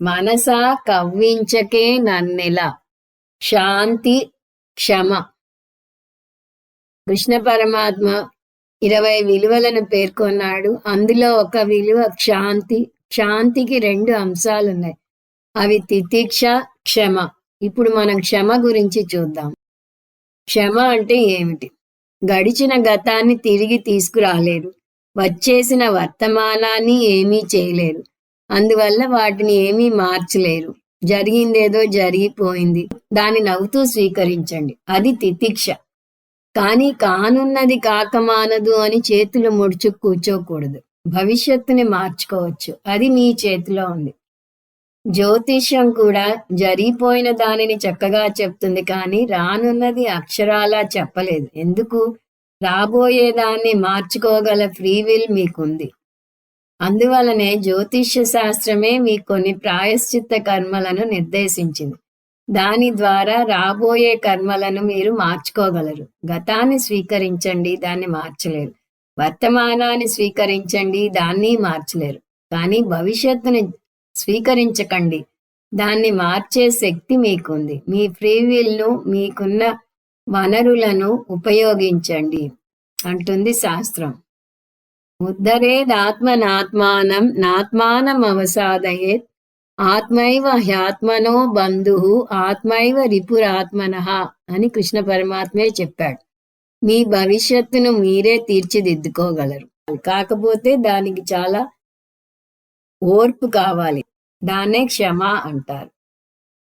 మనసా కవ్వించకే నన్నెల శాంతి క్షమ. కృష్ణ పరమాత్మ 20 విలువలను పేర్కొన్నాడు. అందులో ఒక విలువ క్షాంతి. క్షాంతికి 2 అంశాలున్నాయి. అవి తితిక్ష, క్షమ. ఇప్పుడు మనం క్షమ గురించి చూద్దాం. క్షమ అంటే ఏమిటి? గడిచిన గతాన్ని తిరిగి తీసుకురాలేరు. వచ్చేసిన వర్తమానాన్ని ఏమీ చేయలేరు. అందువల్ల వాటిని ఏమీ మార్చలేరు. జరిగిందేదో జరిగిపోయింది. దాన్ని నవ్వుతూ స్వీకరించండి. అది తితిక్ష. కానీ కానున్నది కాకమానదు అని చేతులు ముడుచు కూర్చోకూడదు. భవిష్యత్తుని మార్చుకోవచ్చు. అది మీ చేతిలో ఉంది. జ్యోతిష్యం కూడా జరిగిపోయిన దానిని చక్కగా చెప్తుంది, కానీ రానున్నది అక్షరాలా చెప్పలేదు. ఎందుకు? రాబోయేదాన్ని మార్చుకోగల ఫ్రీవిల్ మీకుంది. అందువలనే జ్యోతిష్య శాస్త్రమే మీకు కొన్ని ప్రాయశ్చిత్త కర్మలను నిర్దేశించింది. దాని ద్వారా రాబోయే కర్మలను మీరు మార్చుకోగలరు. గతాన్ని స్వీకరించండి, దాన్ని మార్చలేరు. వర్తమానాన్ని స్వీకరించండి, దాన్ని మార్చలేరు. కానీ భవిష్యత్తుని స్వీకరించకండి, దాన్ని మార్చే శక్తి మీకుంది. మీ ఫ్రీవిల్ను, మీకున్న వనరులను ఉపయోగించండి అంటుంది శాస్త్రం. ఉద్ధరేదాత్మనాత్మానం నాత్మానం అవసాదయేత్ ఆత్మైవ హ్యాత్మనో బంధు ఆత్మైవ రిపురాత్మనః అని కృష్ణ పరమాత్మే చెప్పాడు. మీ భవిష్యత్తును మీరే తీర్చిదిద్దుకోగలరు. కాకపోతే దానికి చాలా ఓర్పు కావాలి. దాన్నే క్షమ అంటారు.